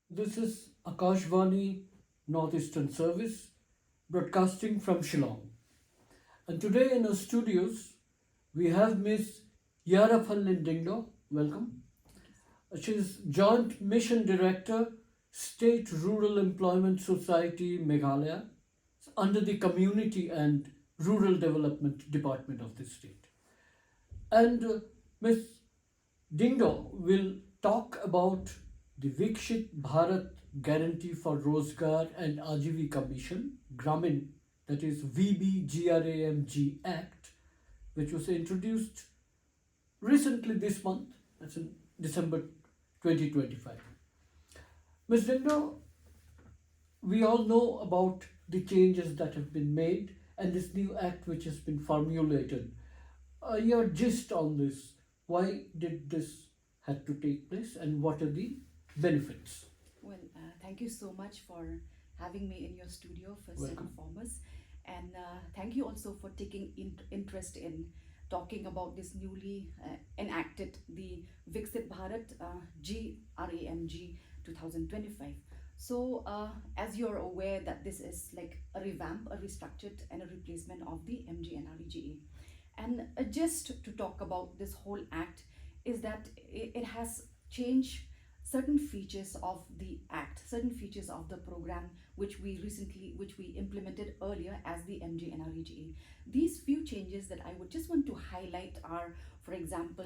This is Akashvani Northeastern Service broadcasting from Shillong. And today in our studios we have Miss Iaraphunlin Diengdoh. Welcome. She is Joint Mission Director, State Rural Employment Society Meghalaya under the Community and Rural Development Department of the state. And Ms. Diengdoh will talk about the Viksit Bharat Guarantee for Rozgar and Ajeevika Mission, Gramin, that is VBGRAMG Act, which was introduced recently this month, that's in December 2025. Ms. Diengdoh, we all know about the changes that have been made and this new act which has been formulated. Your gist on this, why did this had to take place and what are the benefits? Thank you so much for having me in your studio, first Welcome. and foremost. And thank you also for taking interest in talking about this newly enacted, the Viksit Bharat GRAMG 2025. So, as you're aware that this is like a revamp, a restructured and a replacement of the MGNREGA. And just to talk about this whole act is that it has changed certain features of the act, certain features of the program which we implemented earlier as the MGNREGA. These few changes that I would just want to highlight are, for example,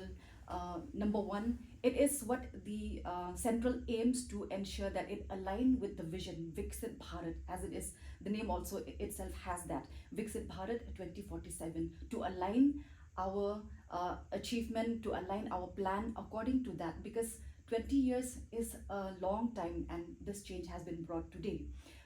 number one, it is what the central aims to ensure that it align with the vision Viksit Bharat, as it is the name also itself has that Viksit Bharat 2047, to align our achievement, to align our plan according to that, because 20 years is a long time and this change has been brought today.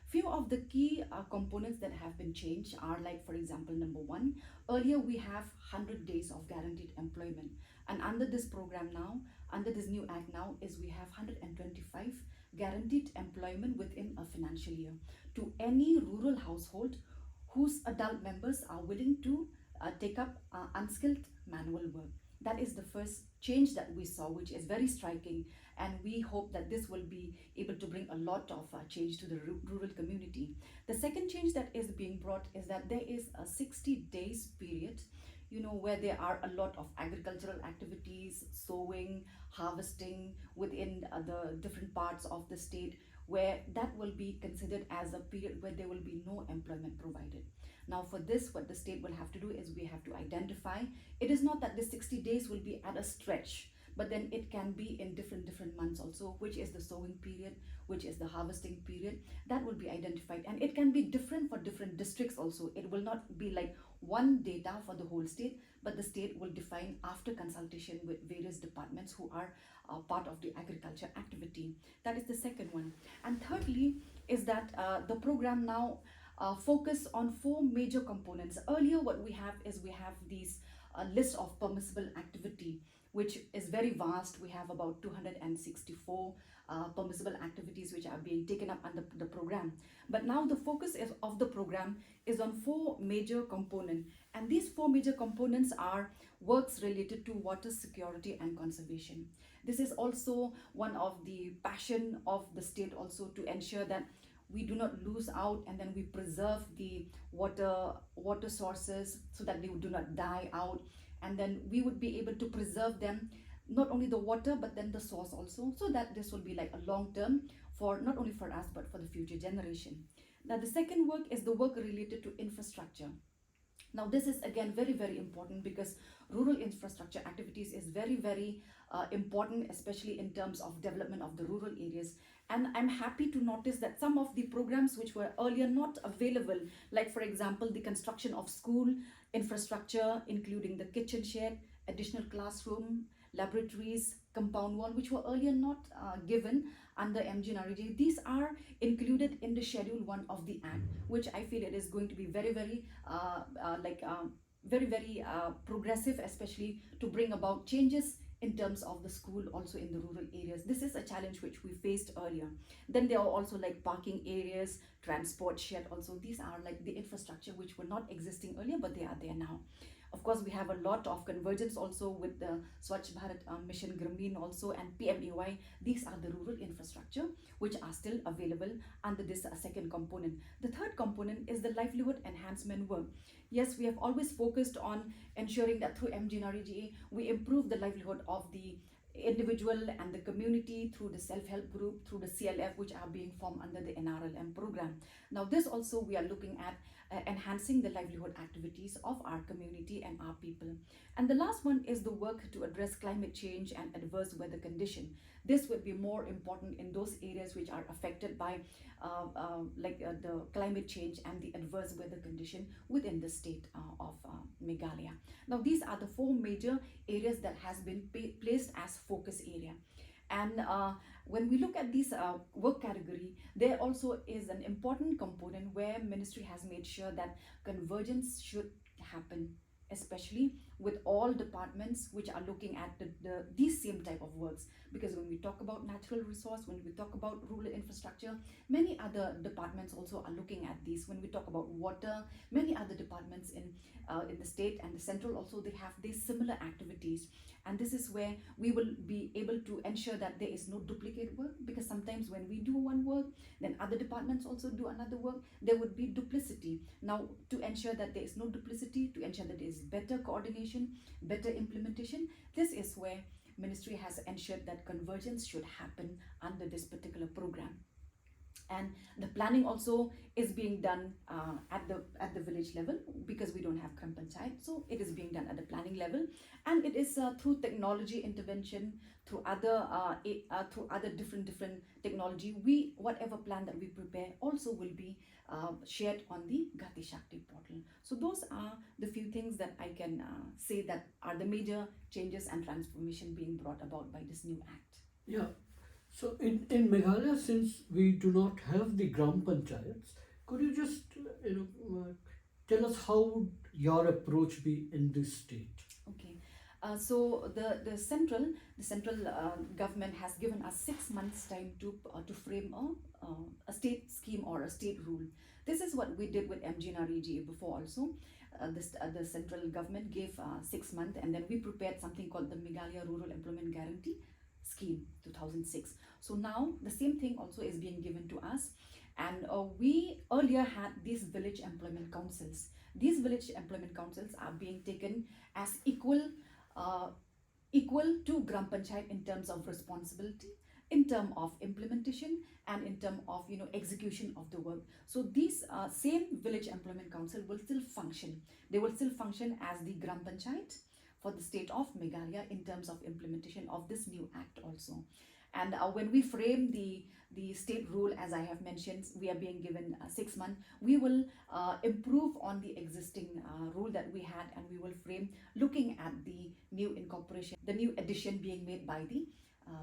Few of the key components that have been changed are, like, for example, number one, earlier we have 100 days of guaranteed employment, and under this program now, under this new act now, is we have 125 guaranteed employment within a financial year to any rural household whose adult members are willing to take up unskilled manual work. That is the first change that we saw, which is very striking, and we hope that this will be able to bring a lot of change to the rural community. The second change that is being brought is that there is a 60 days period, where there are a lot of agricultural activities, sowing, harvesting within the different parts of the state, where that will be considered as a period where there will be no employment provided. Now, for this, what the state will have to do is we have to identify. It is not that the 60 days will be at a stretch, but then it can be in different months also, which is the sowing period, which is the harvesting period. That will be identified, and it can be different for different districts also. It will not be like one data for the whole state, but the state will define after consultation with various departments who are part of the agriculture activity. That is the second one. And thirdly is that the program now focus on four major components. Earlier, what we have is we have these list of permissible activity, which is very vast. We have about 264 permissible activities which are being taken up under the program. But now the focus of the program is on four major components, and these four major components are works related to water security and conservation. This is also one of the passion of the state also, to ensure that we do not lose out, and then we preserve the water sources so that they do not die out, and then we would be able to preserve them, not only the water but then the source also, so that this will be like a long term for not only for us but for the future generation. Now, the second work is the work related to infrastructure. Now, this is again very important, because rural infrastructure activities is very important, especially in terms of development of the rural areas. And I'm happy to notice that some of the programs which were earlier not available, like, for example, the construction of school infrastructure, including the kitchen shed, additional classroom, laboratories, compound wall, which were earlier not given under MGNREGA, these are included in the Schedule 1 of the Act, which I feel it is going to be very progressive, especially to bring about changes in terms of the school also in the rural areas. This is a challenge which we faced earlier. Then there are also like parking areas, transport shed also. These are like the infrastructure which were not existing earlier, but they are there now. Of course, we have a lot of convergence also with the Swachh Bharat mission, Gramin also, and PMAY. These are the rural infrastructure. which are still available under this second component. The third component is the livelihood enhancement work. Yes, we have always focused on ensuring that through MGNREGA, we improve the livelihood of the individual and the community through the self-help group, through the CLF, which are being formed under the NRLM program. Now this also we are looking at enhancing the livelihood activities of our community and our people. And the last one is the work to address climate change and adverse weather condition. This would be more important in those areas which are affected by the climate change and the adverse weather condition within the state of Meghalaya. Now these are the four major areas that has been placed as focus area. And when we look at this work category, there also is an important component where ministry has made sure that convergence should happen, especially with all departments which are looking at these same type of works. Because when we talk about natural resource, when we talk about rural infrastructure, many other departments also are looking at these. When we talk about water, many other departments in the state and the central also, they have these similar activities. And this is where we will be able to ensure that there is no duplicate work, because sometimes when we do one work, then other departments also do another work, there would be duplicity. Now, to ensure that there is no duplicity, to ensure that there is better coordination, better implementation, this is where ministry has ensured that convergence should happen under this particular program. And the planning also is being done at the village level, because we don't have Gram Panchayat, so it is being done at the planning level, and it is through technology intervention, through other different technology. Whatever plan that we prepare also will be shared on the Gati Shakti portal. So those are the few things that I can say that are the major changes and transformation being brought about by this new act. Yeah. So in Meghalaya, since we do not have the Gram Panchayats, could you just tell us how would your approach be in this state? Okay. So the central government has given us 6 months time to frame a state scheme or a state rule. This is what we did with MGNREGA before also. The central government gave 6 months, and then we prepared something called the Meghalaya Rural Employment Guarantee Scheme 2006. So now the same thing also is being given to us, and we earlier had these village employment councils. These village employment councils are being taken as equal to Gram Panchayat in terms of responsibility, in terms of implementation, and in terms of execution of the work. So these same village employment council will still function. They will still function as the Gram Panchayat for the state of Meghalaya in terms of implementation of this new act also. And when we frame the state rule, as I have mentioned, we are being given 6 months. We will improve on the existing rule that we had, and we will frame looking at the new incorporation, the new addition being made by the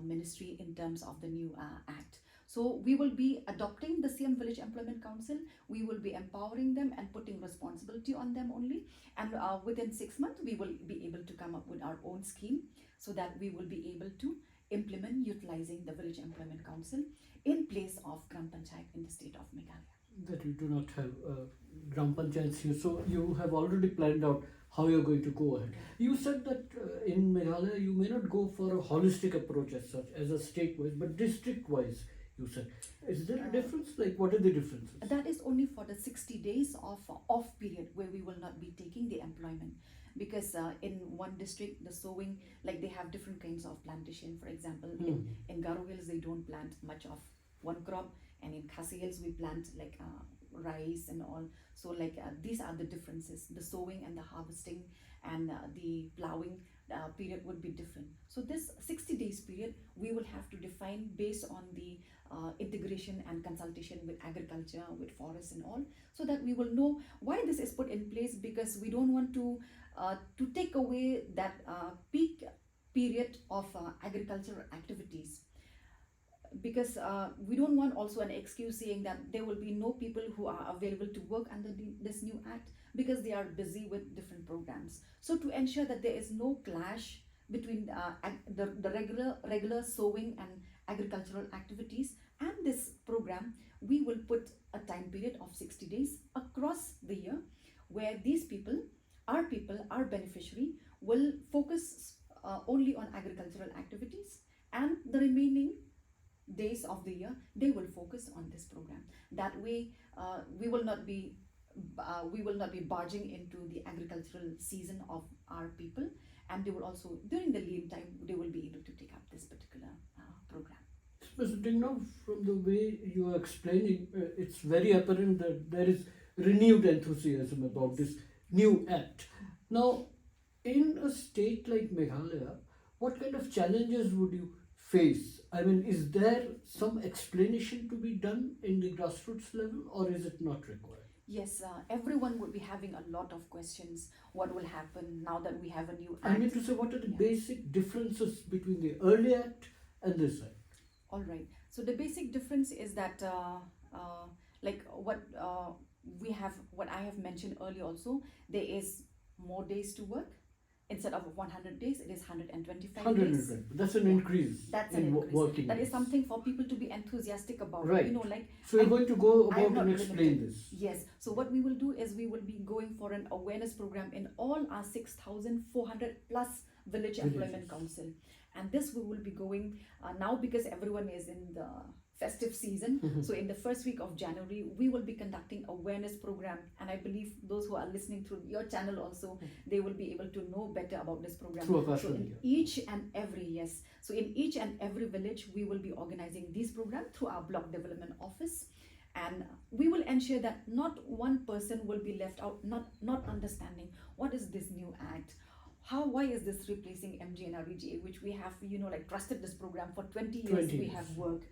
ministry in terms of the new act. So we will be adopting the same village employment council. We will be empowering them and putting responsibility on them only. And within 6 months, we will be able to come up with our own scheme, so that we will be able to implement utilizing the village employment council in place of Gram Panchayat in the state of Meghalaya. That you do not have Gram Panchayats here, so you have already planned out how you're going to go ahead. You said that in Meghalaya you may not go for a holistic approach as such, as a state-wise, but district-wise, you said. Is there a difference? Like, what are the differences? That is only for the 60 days of off period where we will not be taking the employment. Because in one district, the sowing, like they have different kinds of plantation. For example, in Garo Hills, they don't plant much of one crop, and in Khasi Hills, we plant like rice and all. So like these are the differences. The sowing and the harvesting and the plowing period would be different. So this 60 days period, we will have to define based on the integration and consultation with agriculture, with forests and all, so that we will know why this is put in place, because we don't want to take away that peak period of agricultural activities, because we don't want also an excuse saying that there will be no people who are available to work under this new act because they are busy with different programs. So to ensure that there is no clash between the regular sowing and agricultural activities and this program, we will put a time period of 60 days across the year where these people, our beneficiary, will focus only on agricultural activities, and the remaining days of the year, they will focus on this program. That way, we will not be barging into the agricultural season of our people, and they will also, during the lean time, they will be able to take up this particular program. Mr. Diengdoh, from the way you are explaining, it's very apparent that there is renewed enthusiasm about this new act. Now, in a state like Meghalaya, what kind of challenges would you face? I mean, is there some explanation to be done in the grassroots level, or is it not required? Yes, everyone would be having a lot of questions. What will happen now that we have a new I act? mean to say, what are the Yeah. basic differences between the early act and this act? All right. So the basic difference is that, like what I have mentioned earlier also, there is more days to work. Instead of 100 days, it is 125 days. 120. That's an Yeah. increase That's an in increase. working That is days. something for people to be enthusiastic about. Right. You know, like, So you're I- going to go I am about not and explain limited. this. Yes. So what we will do is we will be going for an awareness program in all our 6,400 plus village employment Villages. council, and this we will be going now because everyone is in the festive season. So in the first week of January, we will be conducting awareness program, and I believe those who are listening through your channel also, they will be able to know better about this program. Through So Akashvani, in yeah. each and every so in each and every village, we will be organizing this program through our block development office, and we will ensure that not one person will be left out, not understanding what is this new act. Why is this replacing MGNREGA, which we have, like trusted this program for 20 years, 20 we years. have worked.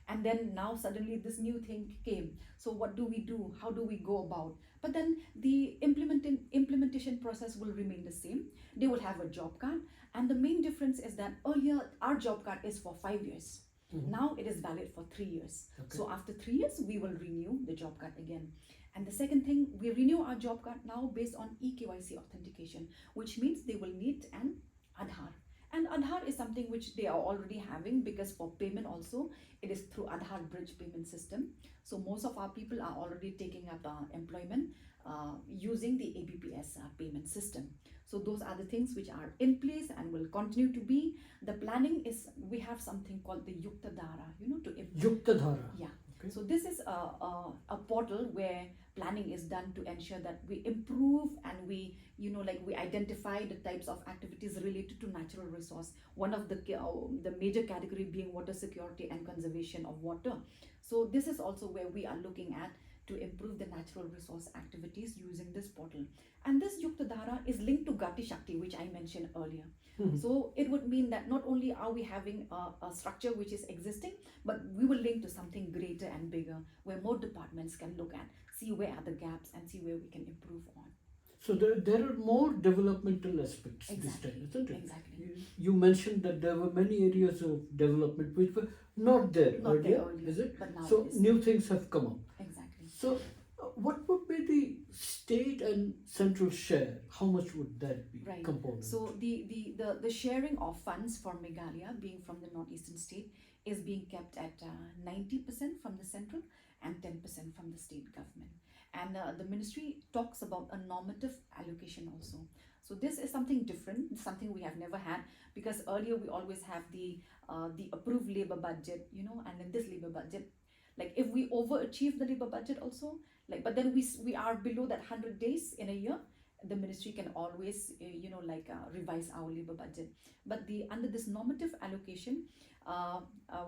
And then now suddenly this new thing came. So what do we do? How do we go about? But then the implementation process will remain the same. They will have a job card. And the main difference is that earlier our job card is for 5 years. Now it is valid for 3 years. Okay. So after 3 years, we will renew the job card again. And the second thing, we renew our job card now based on eKYC authentication, which means they will need an Aadhaar. And Aadhaar is something which they are already having, because for payment also, it is through Aadhaar bridge payment system. So most of our people are already taking up employment using the ABPS payment system. So those are the things which are in place and will continue to be. The planning is, we have something called the Yukta Dhara, to Yukta Dhara. yeah. Okay. So this is a portal where planning is done to ensure that we improve and we identify the types of activities related to natural resource. One of the major category being water security and conservation of water. So this is also where we are looking at to improve the natural resource activities using this portal. And this Yukta Dhara is linked to Gati Shakti, which I mentioned earlier. So it would mean that not only are we having a structure which is existing, but we will link to something greater and bigger, where more departments can look at, see where are the gaps and see where we can improve on. So there are more developmental aspects this Exactly. time, isn't it? Exactly. You mentioned that there were many areas of development which were not there Not there earlier, earlier, is it? but now So it is. new things have come up. Exactly. So what would be the state and central share? How much would that be? Right. Component? So the sharing of funds for Meghalaya, being from the northeastern state, is being kept at 90% from the central and 10% from the state government. And the ministry talks about a normative allocation also. So this is something different, something we have never had, because earlier we always have the approved labor budget, and in this labor budget, like if we overachieve the labor budget also, but then we are below that 100 days in a year, the ministry can always revise our labor budget. But under this normative allocation,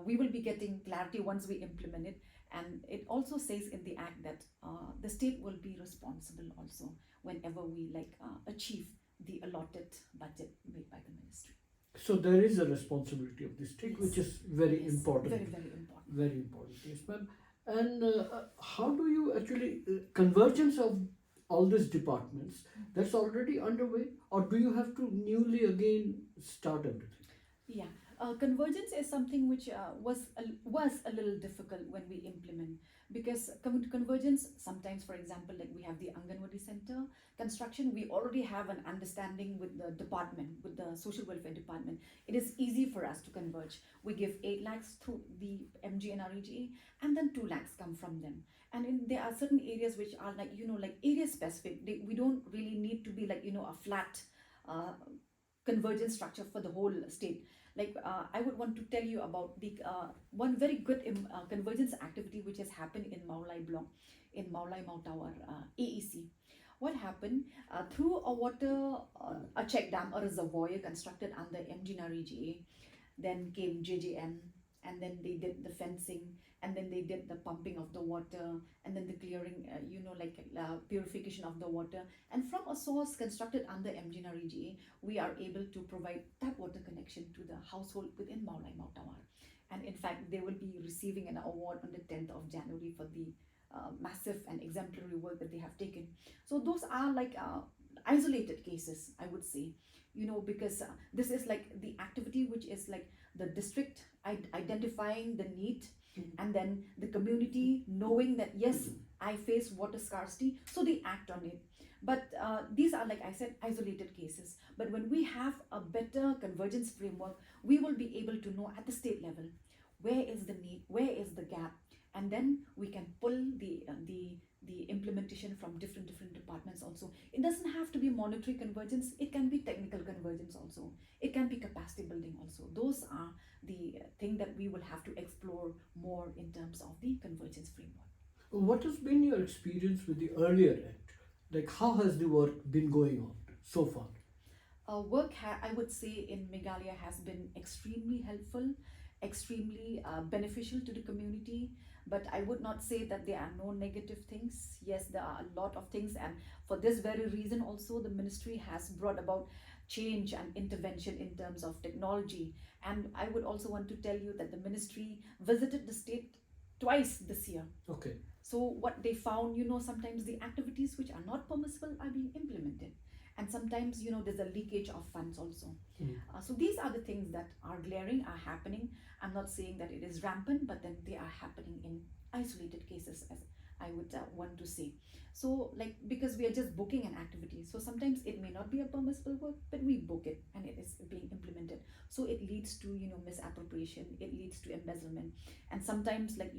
we will be getting clarity once we implement it. And it also says in the act that the state will be responsible also whenever we achieve the allotted budget made by the ministry. So there is a responsibility of the state, Yes. which is very Yes, important. Very, very important. Very important, yes, ma'am. And how do you actually convergence of all these departments? That's already underway, or do you have to newly again start everything? Yeah, convergence is something which was a little difficult when we implement, because convergence sometimes, for example, like we have the Anganwadi Center construction, we already have an understanding with the department, with the social welfare department. It is easy for us to converge. We give 8 lakhs through the MGNREGA, and then 2 lakhs come from them. And there are certain areas which are area specific. We don't really need to be a flat convergence structure for the whole state. Like I would want to tell you about the one very good convergence activity which has happened in Maulai block, in Maulai Mau Tower AEC. What happened through a water, a check dam, a reservoir constructed under MG GA, then came JJM, and then they did the fencing, and then they did the pumping of the water, and then the clearing, purification of the water. And from a source constructed under MG GA, we are able to provide tap water connection to the household within Maulai Mau Tower. And in fact, they will be receiving an award on the 10th of January for the massive and exemplary work that they have taken. So those are like isolated cases, I would say, because this is like the activity which is like the district identifying the need, and then the community knowing that yes, I face water scarcity, so they act on it. But these are, like I said, isolated cases. But when we have a better convergence framework, we will be able to know at the state level where is the need, where is the gap, and then we can pull the implementation from different departments also. It doesn't have to be monetary convergence, it can be technical convergence also, it can be capacity building also. Those are the thing that we will have to explore more in terms of the convergence framework. What has been your experience with the earlier act? Like, how has the work been going on so far? Work, I would say, in Meghalaya has been extremely helpful, extremely beneficial to the community. But I would not say that there are no negative things. Yes, there are a lot of things, and for this very reason also the ministry has brought about change and intervention in terms of technology. And I would also want to tell you that the ministry visited the state twice this year. Okay. So what they found, sometimes the activities which are not permissible are being implemented, and sometimes there's a leakage of funds also. So these are the things that are glaring, are happening. I'm not saying that it is rampant, but then they are happening in isolated cases, as I would want to say. So like, because we are just booking an activity, so sometimes it may not be a permissible work, but we book it and it is being implemented. So it leads to misappropriation, it leads to embezzlement. And sometimes, like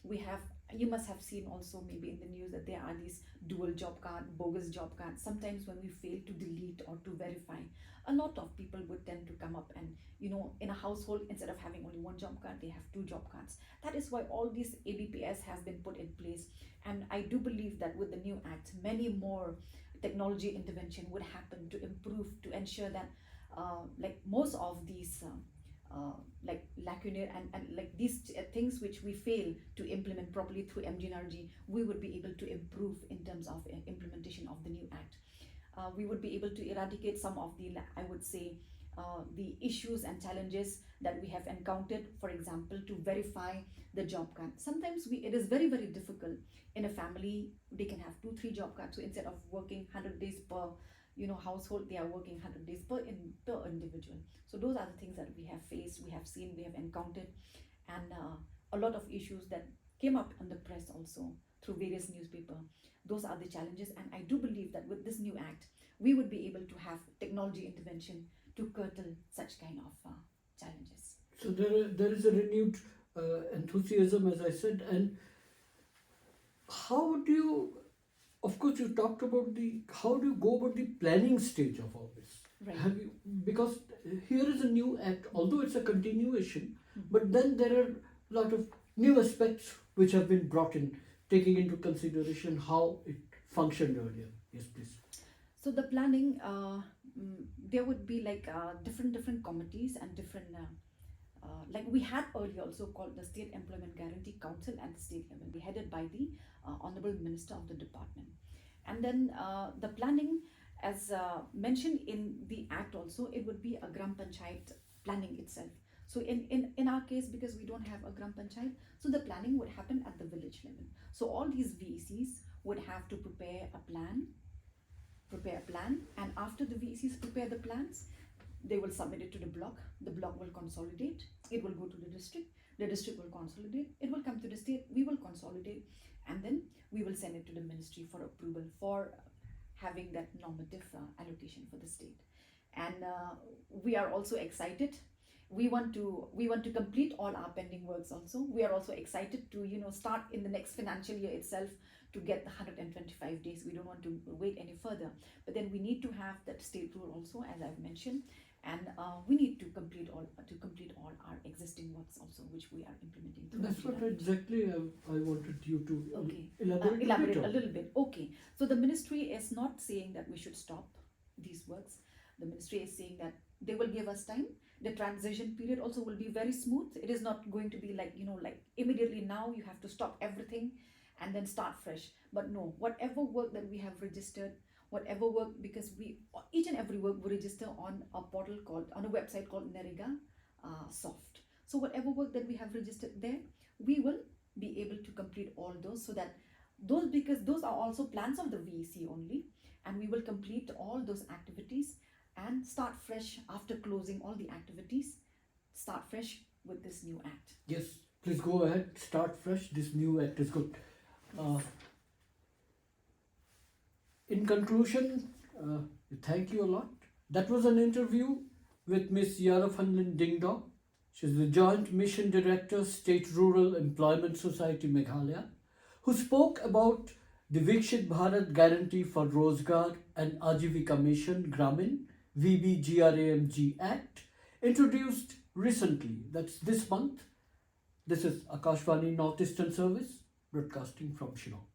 we have, you must have seen also maybe in the news that there are these dual job card, bogus job cards. Sometimes when we fail to delete or to verify, a lot of people would tend to come up and in a household, instead of having only one job card, they have two job cards. That is why all these ABPS has been put in place. And I do believe that with the new act, many more technology intervention would happen to improve, to ensure that like most of these like lacunar and like these things which we fail to implement properly through MGNRG, we would be able to improve in terms of implementation of the new act. We would be able to eradicate some of the, I would say, the issues and challenges that we have encountered. For example, to verify the job card. Sometimes it is very difficult in a family. They can have 2-3 job cards. So instead of working 100 days per household, they are working 100 days per individual. So those are the things that we have faced, we have seen, we have encountered, and a lot of issues that came up in the press also through various newspapers. Those are the challenges, and I do believe that with this new act, we would be able to have technology intervention to curtail such kind of challenges. So there is a renewed enthusiasm, as I said. And how do you, of course you talked about how do you go about the planning stage of all this? Right. Have you, because here is a new act, although it's a continuation, but then there are a lot of new aspects which have been brought in, taking into consideration how it functioned earlier. Yes, please. So the planning, there would be like different committees and different, like we had earlier also called the State Employment Guarantee Council at the state level, headed by the Honorable Minister of the Department. And then the planning, as mentioned in the act also, it would be a Gram Panchayat planning itself. So in our case, because we don't have a Gram Panchayat, so the planning would happen at the village level. So all these VECs would have to prepare a plan, and after the VECs prepare the plans, they will submit it to the block will consolidate, it will go to the district will consolidate, it will come to the state, we will consolidate, and then we will send it to the ministry for approval for having that normative allocation for the state. And we are also excited we want to complete all our pending works also. We are also excited to start in the next financial year itself to get the 125 days. We don't want to wait any further, but then we need to have that state rule also, as I've mentioned, and we need to complete all our existing works also, which we are implementing through That's what GRA. exactly I wanted you to Okay. elaborate, Elaborate on. a little bit. Okay, so the ministry is not saying that we should stop these works. The ministry is saying that they will give us time. The transition period also will be very smooth. It is not going to be like like immediately now you have to stop everything and then start fresh. But no, whatever work that we have registered, whatever work, because we each and every work we register on a portal on a website called Narega Soft. So whatever work that we have registered there, we will be able to complete all those, so that because those are also plans of the VEC only, and we will complete all those activities and start fresh after closing all the activities. Start fresh with this new act. Yes, please go ahead. Start fresh. This new act is good. In conclusion, thank you a lot. That was an interview with Miss Iaraphunlin Diengdoh. She's the Joint Mission Director, State Rural Employment Society, Meghalaya, who spoke about the Viksit Bharat Guarantee for Rozgar and Ajeevika Mission, Gramin, VBGRAMG Act, introduced recently, that's this month. This is Akashvani Northeastern Service, broadcasting from Shillong.